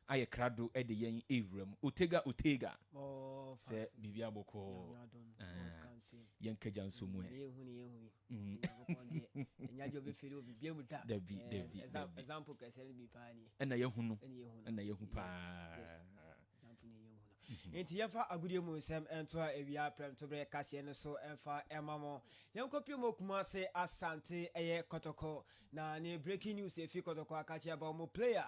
aye krado e de yen ewram Otega se bibia boko yen kaja nso mu example kese bi pa ni na yehunu pa enti yefa agudie mu nsem ento a ewia prem to bre kase ne so emfa emamo yenkopio mokuma se Asante Kotoko na ne breaking news efi Kotoko akachi about mo player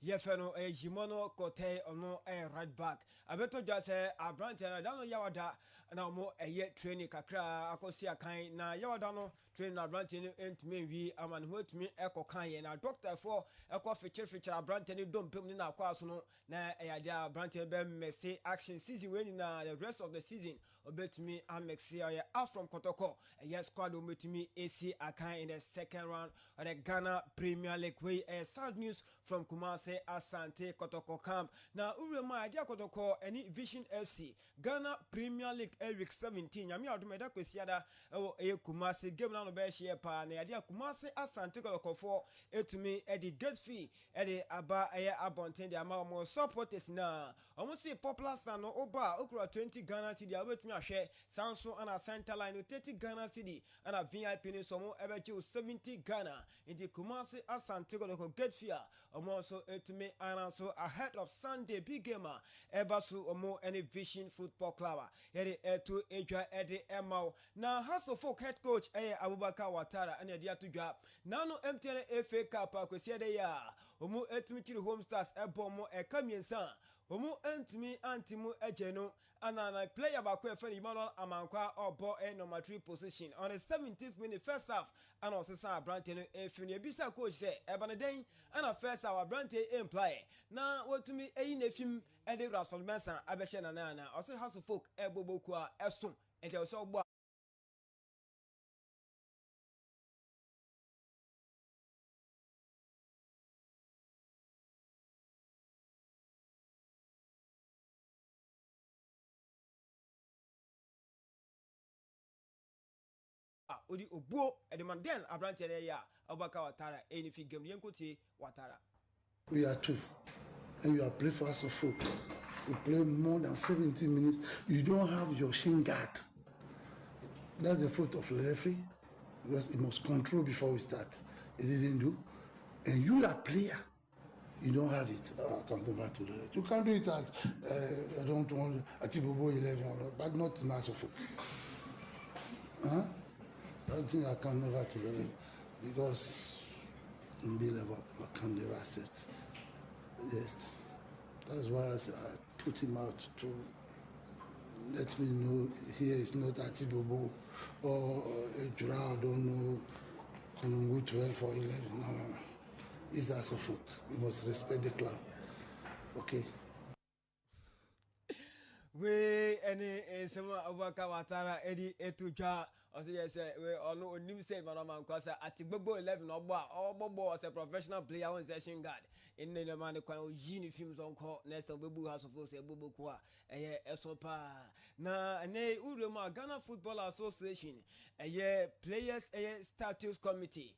yefe no Jimono Kote ono right back abeto dwa se abrante na da no yawada na mo training kakra akosi akan na yawada no training abrante ni entime wi aman hotumi ekokan ye na doctor for eko feature abrante ni dompem ni na akwa so no na eyade abrante be messe action season when na the rest of the season obetumi amexe out from Kotoko squad obetumi AC akan in the second round of the Ghana Premier League way sad news from Kumase Asante Kotoko camp na urema ade Kotoko any Vision FC Ghana Premier League week 17 nyame adomeda kwesiada Kumase game na no be hye pa na ade Kumase Asante Kotoko for etumi the gate fee aba abonten the amount more supporters na almost popular star no oba okura 20 Ghana cedi abetumi ahwe Samsung ana center line 30 Ghana cedi ana VIP ni somo ebeche 70 Ghana in the Kumasi Asante Kotoko get fear also etumi ana so ahead of Sunday big gamer ebasu omo any Vision Football Club yede eto ejwa ede emau na House of Folk head coach Abubakar Watara ana dia tudwa nano MTN FA Cup akwesi de ya omo etumi tiri Home Stars ebomo ekamiensa omu entimi antimu ejeno anana player baako efe ni Emmanuel Amankwa obo number 3 position on the 17th minute first half and osesa abrante no efini ebisa coach there ebaneden ana first half abrante imply na wotumi eyi nefim ede Rasul Mensa abehye na ose House of Folk eboboku a esom ente ose ogbo odi obuo edemanden abrante there ya Abubakar Watara any fi game yenkoti Watara. We are two and you are play for us of folk. You play more than 70 minutes. You don't have your shin guard. That's the fault of the referee because he must control before we start. He didn't do. And you are player. You don't have it. I can go back to the rest. You can do it at I don't want at Tibobo 11, but not in us of folk. I think I can never tolerate because unbelievable, I can never accept. Yes, that's why I put him out to let me know here is not Atibobo or Jura, I don't know, Konongo 12 for 11. No. It's as a folk. We must respect the club. Okay. We any some Abubakar Watara Eddie Etuja. Yes, we all know Nim said Manama Kwasa at Tibobo 11 or Bobo as a professional player on session guard. In the man, the Genie films on call next of Bubu House of Force, Bubu Kwa, Esopa. Na ne Urema Ghana Football Association, players status committee,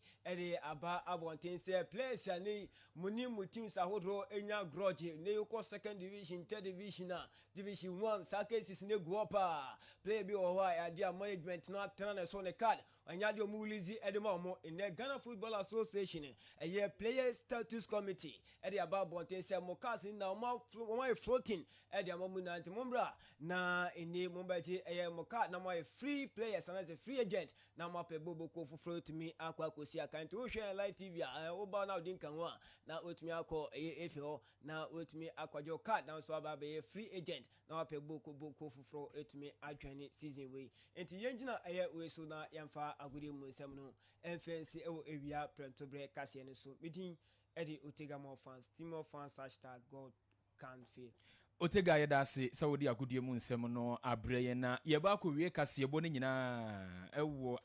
Aba Abontin say players and Munimu teams are Hodro, Enya Groji, Neoko second division, third division, division 1, Sakes is Neguapa, play be or why idea management not turn a son a card. And Yadio Mulizi Edimomo in the Ghana Football Association, players status committee, About Bonte Mokasi now more floating at the Momuna and Mumbra. Na in the Mumbai Moka, now my free players and as a free agent. Now my Bobo for flow to me, Aqua Cosia can to share light TV. Oba now Dinkanwa. Now with me, I call AFO. Now with me, Aqua Jo card. Now so about a free agent. Now I pay Boko for flow to me. I join season way. And the engine we so now Yamfa Agudi Musemno. And fancy area Prentobre Cassian so meeting Eddie Utegamo fans, Timo fans, #God can't feel. Otega yedase Saudi agudie mu nsem no abreye na ye ba ko wie kase ebo ne nyina ewo